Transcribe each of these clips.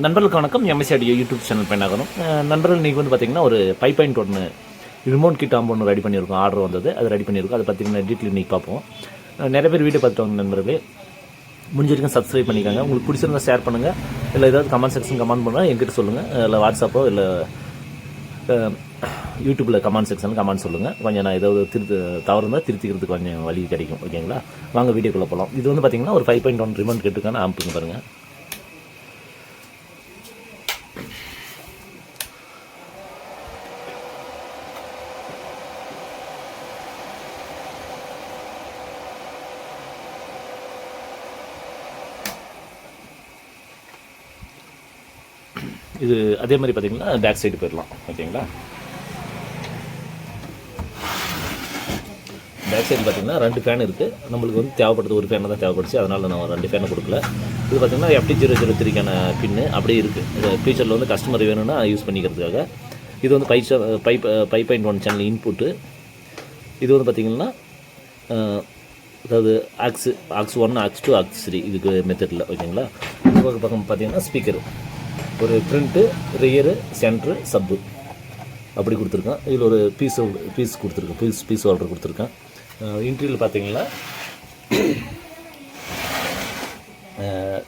நண்பர்களுக்கு வணக்கம். MSc YouTube channel பயனாகணும். நண்பர்கள் இன்றைக்கி வந்து பார்த்திங்கன்னா ஒரு 5.1 ரிமோட் கிட் ஆம்பு ஒன்று ரெடி பண்ணியிருக்கோம். ஆர்டர் வந்தது, அது ரெடி பண்ணியிருக்கோம். அதை பார்த்திங்கன்னா டீட்டெயில் இன்றைக்கி பார்ப்போம். நிறைய பேர் வீடியோ பார்த்துட்டு நண்பர்களே முடிஞ்ச வரைக்கும் சப்ஸ்கிரைப் பண்ணிக்காங்க. உங்களுக்கு பிடிச்சிருந்தா ஷேர் பண்ணுங்கள், இல்லை ஏதாவது கமெண்ட் செக்ஷன் கமெண்ட் பண்ணால் எங்கிட்ட சொல்லுங்கள், இல்லை வாட்ஸ்அப்போ இல்லை யூடியூப்பில் கமெண்ட் செக்ஷனில் கமெண்ட் சொல்லுங்கள். கொஞ்சம் நான் ஏதாவது தவறு இருந்தால் திருத்திக்கிறதுக்கு கொஞ்சம் வழி கிடைக்கும். ஓகேங்களா, வாங்க வீடியோக்குள்ளே போகலாம். இது வந்து பார்த்திங்கன்னா ஒரு 5.1 ரிமோட் கிட்டுக்கான ஆம்புங்க பாருங்கள். இது அதே மாதிரி பார்த்தீங்கன்னா பேக் சைடு போயிடலாம். ஓகேங்களா, பேக் சைடு பார்த்தீங்கன்னா 2 ஃபேன் இருக்குது. நம்மளுக்கு வந்து தேவைப்படுறது ஒரு ஃபேனை தான் தேவைப்படுச்சு, அதனால் நான் 2 ஃபேனை கொடுக்கல. இது பார்த்திங்கன்னா FT003க்கான பின்னு அப்படியே இருக்குது. இந்த ஃபியூச்சரில் வந்து கஸ்டமர் வேணும்னா யூஸ் பண்ணிக்கிறதுக்காக. இது வந்து 5.1 சேனல் இன்புட்டு. இது வந்து பார்த்திங்கன்னா அதாவது ஆக்ஸ் 1, ஆக்ஸ் 2, ஆக்ஸ் 3 இதுக்கு மெத்தடில். ஓகேங்களா, இந்த பக்கம் பார்த்திங்கன்னா ஸ்பீக்கரு, ஒரு ஃப்ரண்ட்டு, ரியரு, சென்ட்ரு, சப்பு அப்படி கொடுத்துருக்கேன். இதில் ஒரு பீஸ் கொடுத்துருக்கேன், பீஸ் ஹோல்டர் கொடுத்துருக்கேன். இன்டீரியல் பார்த்தீங்கன்னா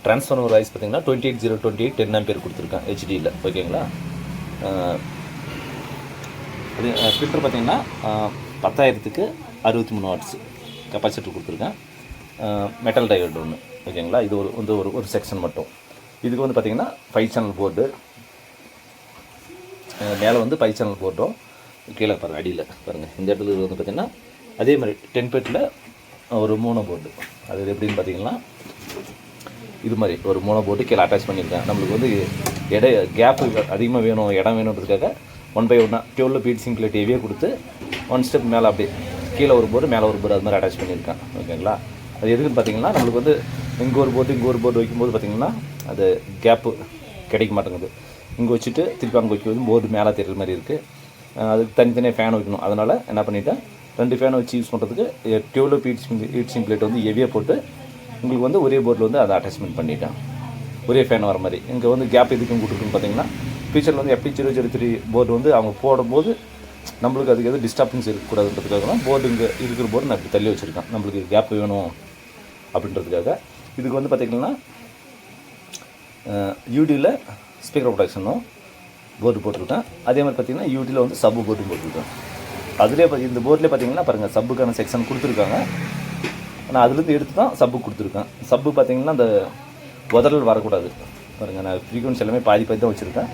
ட்ரான்ஸ்ஃபார்மர் வாய்ஸ் பார்த்தீங்கன்னா 28028 10 ஆம்பியர் கொடுத்துருக்கேன் ஹெச்டியில். ஓகேங்களா, அது ஃபில்டர் பார்த்தீங்கன்னா 10,000க்கு 63 வாட்ஸ் கெப்பாசிட்டர் கொடுத்துருக்கேன். மெட்டல் டயோடு ஒன்று. ஓகேங்களா, இது ஒரு செக்ஷன் மட்டும். இதுக்கு வந்து பார்த்திங்கன்னா 5 சேனல் போர்டு, மேலே வந்து 5 சேனல் போர்டும், கீழே பாருங்கள் அடியில் பாருங்கள். இந்த இடத்துல வந்து பார்த்திங்கன்னா அதே மாதிரி 10 ஃபீட்டில் ஒரு மோனோ போர்டு. அது எப்படின்னு பார்த்திங்கன்னா இது மாதிரி ஒரு மோனோ போர்டு கீழே அட்டாச் பண்ணியிருக்கேன். நம்மளுக்கு வந்து கேப்பு அதிகமாக வேணும், இடம் வேணுன்றதுக்காக 1/1 12 பீட்ஸிங் பிளேட் ஹெவியாக கொடுத்து 1 ஸ்டெப் மேலே அப்படியே கீழே ஒரு போர்டு மேலே ஒரு போர்டு அது மாதிரி அட்டாச் பண்ணியிருக்கேன். ஓகேங்களா, அது எதுக்குன்னு பார்த்திங்கன்னா நம்மளுக்கு வந்து இங்கே ஒரு போர்டு வைக்கும்போது பார்த்திங்கன்னா அது கேப்பு கிடைக்க மாட்டேங்குது. இங்கே வச்சுட்டு திருப்பி அங்கே வைக்கும்போது போர்டு மேலே தெரிகிற மாதிரி இருக்குது. அதுக்கு தனித்தனியாக ஃபேன் வைக்கணும். அதனால் என்ன பண்ணிவிட்டேன், 2 ஃபேனை வச்சு யூஸ் பண்ணுறதுக்கு 12 பீட்ஸிங் பிளேட் வந்து ஹெவியாக போட்டு உங்களுக்கு வந்து ஒரே போர்டில் வந்து அதை அட்டாச்மெண்ட் பண்ணிவிட்டேன். ஒரே ஃபேன் வர மாதிரி. இங்கே வந்து கேப் எதுக்கும் கொடுக்குன்னு பார்த்திங்கன்னா ஃபியூச்சரில் வந்து FT003 போர்டு வந்து அவங்க போடும்போது நம்மளுக்கு அதுக்கு எதுவும் டிஸ்டர்பன்ஸ் இருக்கக்கூடாதுன்றதுக்காக தான் போர்டு இங்கே இருக்கிற போர்டு நான் இப்படி தள்ளி வச்சுருக்கேன். நம்மளுக்கு கேப் வேணும் அப்படின்றதுக்காக. இதுக்கு வந்து பார்த்திங்கன்னா யூடியில் ஸ்பீக்கர் ப்ரொடெக்ஷனும் போர்டு போட்டிருக்கேன். அதே மாதிரி பார்த்திங்கன்னா யூடியில் வந்து சப்பு போர்டும் போட்டிருக்கேன். அதிலே இந்த போர்டில் பார்த்திங்கன்னா பாருங்கள் சப்புக்கான செக்ஷன் கொடுத்துருக்காங்க. நான் அதுலேருந்து எடுத்து தான் சப்பு கொடுத்துருக்கேன். சப்பு பார்த்திங்கன்னா அந்த உதறல் வரக்கூடாது பாருங்கள். நான் ஃப்ரீக்வன்சி எல்லாமே பாதி தான் வச்சுருக்கேன்.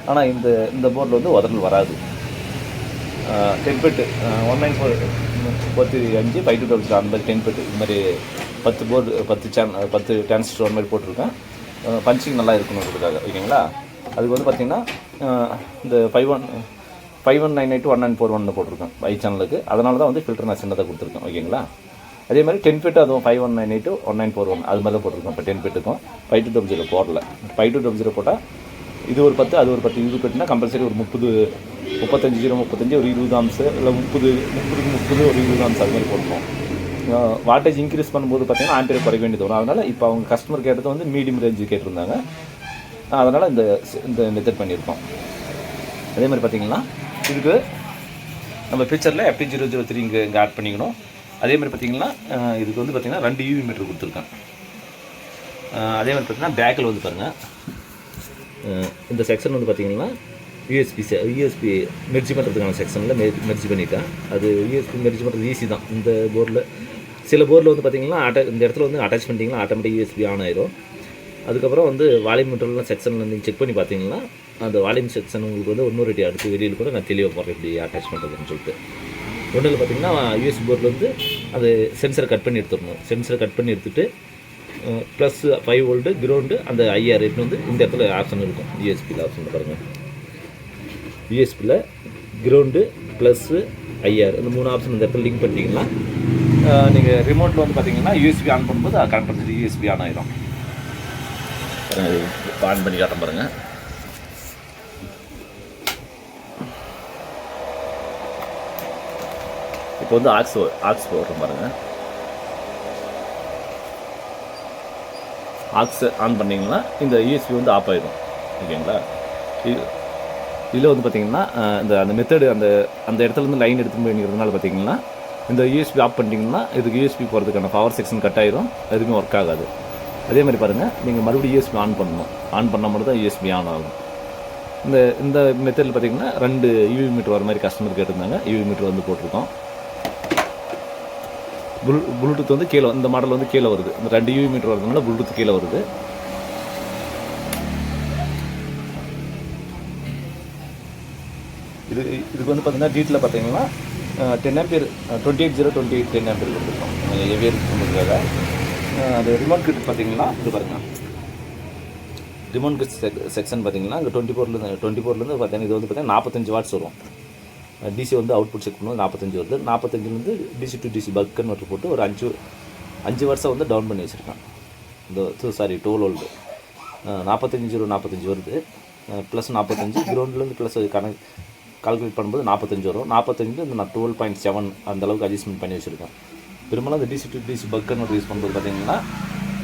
ஆனால் இந்த போர்டில் வந்து உதறல் வராது. 10 ஃபீட் 194/45 5/2 அந்த மாதிரி 10 ஃபீட் இது மாதிரி 10 போர்டு 10 டிரான்சிஸ்டர் மாதிரி போட்டிருக்கேன். பஞ்சிங் நல்லா இருக்கணுன்றதுக்காக. ஓகேங்களா, அதுக்கு வந்து பார்த்திங்கன்னா இந்த 5198 1941 போட்டிருக்கேன் 5 சேனலுக்கு. அதனால தான் வந்து ஃபில்டர் நான் சின்னதாக கொடுத்துருக்கேன். ஓகேங்களா, அதே மாதிரி 10 ஃபீட் அதுவும் 5198 1941 அது மாதிரி தான் போட்டிருக்கேன். இப்போ 10 ஃபீட்டுக்கும் 5200 போடல. 5200 போட்டால் இது ஒரு 10 அது ஒரு 10 இது கட்டினா கம்பல்சரி ஒரு 35 ஒரு 20 ஆம்ஸ் இல்லை 30 ஒரு 20 ஆம்ஸ் அது மாதிரி போட்டுருவோம். வாட்டேஜ் இன்க்ரீஸ் பண்ணும்போது பார்த்திங்கன்னா ஆம்பியர் குறைக்க வேண்டியது வரும். அதனால் இப்போ அவங்க கஸ்டமர் கேட்டது வந்து மீடியம் ரேஞ்சு கேட்டிருந்தாங்க. அதனால் இந்த மெத்தட் பண்ணியிருக்கோம். அதே மாதிரி பார்த்திங்கன்னா இதுக்கு நம்ம ஃபியூச்சரில் FT003 இங்கே ஆட் பண்ணிக்கணும். அதே மாதிரி பார்த்திங்கன்னா இதுக்கு வந்து பார்த்திங்கன்னா 2 UV மீட்டர் கொடுத்துருக்கேன். அதே மாதிரி பார்த்திங்கன்னா பேக்கில் வந்து பாருங்கள் இந்த செக்ஷன் வந்து பார்த்திங்கன்னா யூஎஸ்பி மெர்ஜ் பண்ணுறதுக்கான செக்ஷனில் மெர்ஜ் பண்ணிட்டேன். அது யூஎஸ்பி மெர்ஜ் பண்ணுறது ஈஸி தான். இந்த போர்டில் சில போர்டில் வந்து பார்த்திங்கன்னா இந்த இடத்துல வந்து அட்டாச் பண்ணிட்டீங்கன்னா ஆட்டோமேட்டிக் யூஎஸ்பி ஆன் ஆயிரும். அதுக்கப்புறம் வந்து வால்யூம் மீட்டர்லாம் செக்ஷனில் நீங்கள் செக் பண்ணி பார்த்தீங்கன்னா அந்த வால்யூம் செக்ஷன் உங்களுக்கு வந்து இன்னொரு ரெடி அடுத்து வெளியில் கூட நான் தெளிவாக போடுறேன் இப்படி அட்டாச் பண்ணுறதுன்னு சொல்லிட்டு. ஒன்றில் பார்த்திங்கன்னா யூஎஸ்பி போர்டில் வந்து அது சென்சரை கட் பண்ணி எடுத்துடணும். சென்சரை கட் பண்ணி எடுத்துகிட்டு ப்ளஸ் 5 வோல்ட்டு கிரவுண்டு அந்த IR வந்து இந்த இடத்துல ஆப்ஷன் இருக்கும். யூஎஸ்பியில் ஆப்ஷன் பாருங்கள், யூஎஸ்பியில் கிரவுண்டு ப்ளஸ்ஸு IR இந்த 3 ஆப்ஷன் இந்த இடத்துல லிங்க் பண்ணிட்டீங்கன்னா நீங்கள் ரிமோட்டில் வந்து பார்த்தீங்கன்னா யூஎஸ்பி ஆன் பண்ணும்போது கரெக்ட் பண்ணி யூஎஸ்பி ஆன் ஆயிரும். ஆன் பண்ணி காட்ட பாருங்கள். இப்போ வந்து ஆக்ஸ் போடுறோம் பாருங்கள். ஆக்ஸ் ஆன் பண்ணிங்கன்னா இந்த யூஎஸ்பி வந்து ஆஃப் ஆகிடும். ஓகேங்களா. இதில் வந்து பார்த்திங்கன்னா அந்த மெத்தடு அந்த இடத்துலேருந்து லைன் எடுத்துகிட்டு போய்ங்கிறதுனால பார்த்திங்கன்னா இந்த யூஎஸ்பி ஆஃப் பண்ணிட்டீங்கன்னா இதுக்கு யூஎஸ்பி போகிறதுக்கான பவர் செக்ஷன் கட் ஆயிரும், எதுவுமே ஒர்க் ஆகாது. அதே மாதிரி பாருங்கள், நீங்கள் மறுபடியும் யூஎஸ்பி ஆன் பண்ணணும். ஆன் பண்ணால் மட்டும் தான் யூஎஸ்பி ஆன் ஆகும். இந்த மெத்தடில் பார்த்திங்கன்னா 2 யூவி மீட்டர் வர மாதிரி கஸ்டமர் கேட்டிருந்தாங்க. யூவி மீட்டர் வந்து போட்டிருக்கோம். ப்ளூடூத் வந்து கீழே, இந்த மாடல் வந்து கீழே வருது. இந்த 2 யூவி மீட்டர் வரதுனால ப்ளூடூத் கீழே வருது. இதுக்கு வந்து பார்த்திங்கன்னா டீட்டில் பார்த்தீங்கன்னா 10 ஆம்பியர் 28028 10 ஆம்பியர் கொடுத்துருக்கோம். எவ்வேறு பண்ணுறதுக்காக அது ரிமோட் கிட் பார்த்தீங்கன்னா இது பாருங்கள். ரிமோட் கிட் செக்ஷன் பார்த்தீங்கன்னா இங்கே 24லேருந்து பார்த்தீங்கன்னா இது வந்து பார்த்தீங்கன்னா 45 வாட்ஸ் வரும். டிசி வந்து அவுட்புட் செக் பண்ணுவோம் 45 வருது. 45லேருந்து DC to DC buck converter போட்டு ஒரு 5 வாட்ஸை வந்து டவுன் பண்ணி வச்சுருக்கேன். இந்த 12 வோல்ட் 45 வருது. ப்ளஸ் 45 கிரவுண்ட்லேருந்து ப்ளஸ் கால்குலேட் பண்ணும்போது 45 வரும். 45 இந்த நான் 12.7 அந்தளவுக்கு அட்ஜஸ்ட்மெண்ட் பண்ணி வச்சுருக்கேன். பெரும்பாலும் அந்த DC to DC buck converter use பண்ணுறது பார்த்தீங்கன்னா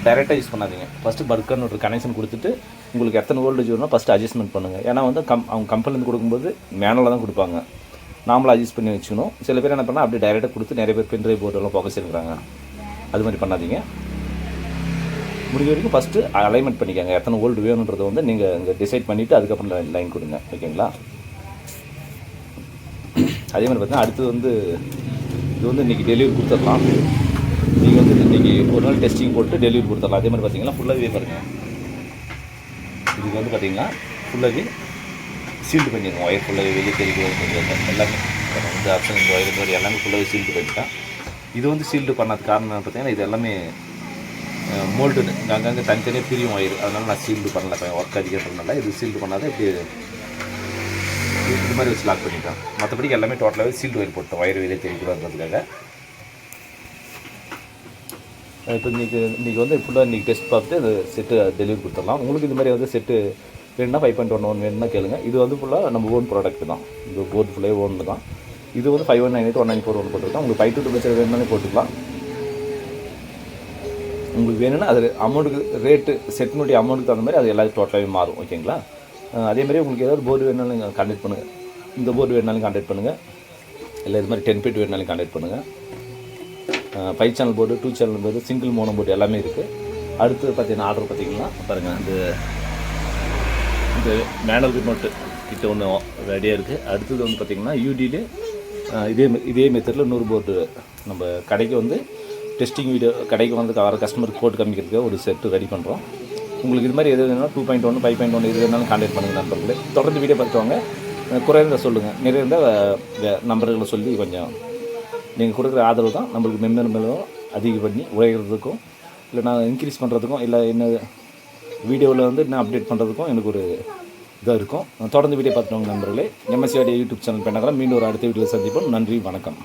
டைரெக்டாக யூஸ் பண்ணாதீங்க. ஃபஸ்ட்டு பக் கன்வெர்ட்டர் கனெக்ஷன் கொடுத்துட்டு உங்களுக்கு எத்தனை வோல்டேஜ் வரும்னா ஃபஸ்ட்டு அட்ஜஸ்ட்மெண்ட் பண்ணுங்கள். ஏன்னா வந்து அவங்க கம்பெனிலேருந்து கொடுக்கும்போது மேனுவலாக தான் கொடுப்பாங்க. நாமளும் அட்ஜஸ்ட் பண்ணி வச்சுக்கணும். சில பேர் என்ன பண்ணால் அப்படியே டைரெக்டாக கொடுத்து நிறைய பேர் பென் ட்ரைவ் போர்டெல்லாம் ஃபோக்கஸ் இருக்கிறாங்க. அது மாதிரி பண்ணாதீங்க. முடிஞ்ச வரைக்கும் ஃபஸ்ட்டு அலைன்மெண்ட் பண்ணிக்கோங்க. எத்தனை வோல்ட் வேணுன்றதை வந்து நீங்கள் இங்கே டிசைட் பண்ணிவிட்டு அதுக்கப்புறம் லைன் கொடுங்க. ஓகேங்களா. அதே மாதிரி பார்த்தீங்கன்னா அடுத்தது வந்து இது வந்து இன்றைக்கி டெலிவரி கொடுத்துடலாம். நீங்கள் வந்து இன்றைக்கி ஒரு நாள் டெஸ்டிங் போட்டு டெலிவரி கொடுத்துடலாம். அதே மாதிரி பார்த்தீங்கன்னா ஃபுல்லாகவே பாருங்கள். இதுக்கு வந்து பார்த்தீங்கன்னா ஃபுல்லாகவே சீல்டு பண்ணிடுவோம். ஒயர் ஃபுல்லாகவே வெளியே தெரிவிக்கிறது எல்லாமே இந்த ஆப்ஷன் இந்த ஒயர் மாதிரி எல்லாமே ஃபுல்லாகவே சீல்டு பண்ணிட்டேன். இது வந்து சீல்டு பண்ணது காரணம் பார்த்தீங்கன்னா இது எல்லாமே மோல்டு அங்கங்கே தனித்தனியாக பிரியும் ஒயர். அதனால் நான் சீல்டு பண்ணல, ஒர்க் அதிகப்படுறதுனால இது சீல்டு பண்ணாத இப்படி இது மாதிரி வச்சு லாக் பண்ணிட்டேன். மற்றபடி எல்லாமே டோட்டலாகவே சீல்டு ஒயர் போட்டோம், ஒயர் வெளியே தெரியக்கூடாதுன்றதுக்காக. இப்போ இன்றைக்கி வந்து ஃபுல்லாக இன்றைக்கி டெஸ்ட் பார்த்துட்டு இந்த செட்டு டெலிவரி கொடுத்துடலாம். உங்களுக்கு இது மாதிரி வந்து செட்டு வேணுன்னா 5.11 வேணும்னா கேளுங்க. இது வந்து ஃபுல்லாக நம்ம ஓன் ப்ராடக்ட் தான். இது போர்டு ஃபுல்லாக ஓன் தான். இது வந்து 5198 1941 போட்டுருக்கோம். உங்களுக்கு 522 வேணும்னாலே போட்டுக்கலாம். உங்களுக்கு வேணும்னா அது அமௌண்ட்டுக்கு ரேட்டு செட்டினுடைய அமௌண்ட்டுக்கு தகுந்த மாதிரி அது எல்லாரும் டோட்டலாகவே மாறும். ஓகேங்களா. அதேமாதிரி உங்களுக்கு ஏதாவது போர்டு வேணாலும் நீங்கள் கான்டாக்ட் பண்ணுங்கள். இந்த போர்டு வேணாலும் கான்டாக்ட் பண்ணுங்கள். இல்லை இது மாதிரி 10 ஃபீட் வேணாலும் கான்டாக்ட் பண்ணுங்கள். 5 channel board, 2 channel board, single mono board எல்லாமே இருக்குது. அடுத்து பார்த்தீங்கன்னா ஆர்டர் பார்த்தீங்கன்னா பாருங்கள், இந்த மேனுவல் ரிமோட்டு கிட்ட ஒன்று ரெடியாக இருக்குது. அடுத்தது வந்து பார்த்திங்கன்னா யூடியில் இதே மெத்தடில் 100 போர்டு நம்ம கடைக்கு வந்து டெஸ்டிங் வீடியோ கடைக்கு வந்து வர கஸ்டமருக்கு போட்டு காமிக்கிறதுக்கு ஒரு செட்டு ரெடி பண்ணுறோம். உங்களுக்கு இது மாதிரி எது வேணும்னா 2.1 5.1 இது வேணாலும் கான்டாக்ட் பண்ணுங்கள் நண்பர்களே. தொடர்ந்து வீடியோ பார்த்துவாங்க. குறைந்த சொல்லுங்கள், நிறைய இருந்தால் நம்பர்களை சொல்லி கொஞ்சம் நீங்கள் கொடுக்குற ஆதரவு தான் நம்மளுக்கு மென்மேலும் அதிகம் பண்ணி உழைக்கிறதுக்கும் இல்லை நான் இன்க்ரீஸ் பண்ணுறதுக்கும் இல்லை என்ன வீடியோவில் வந்து இன்னும் அப்டேட் பண்ணுறதுக்கும் எனக்கு ஒரு இதாக இருக்கும். தொடர்ந்து வீடியோ பார்த்துட்டு நண்பர்களே. எம்எஸ்சி யூடியூப் சேனல் பண்ணாங்க. மீண்டும் ஒரு அடுத்த வீடியோவில் சந்திப்போம். நன்றி, வணக்கம்.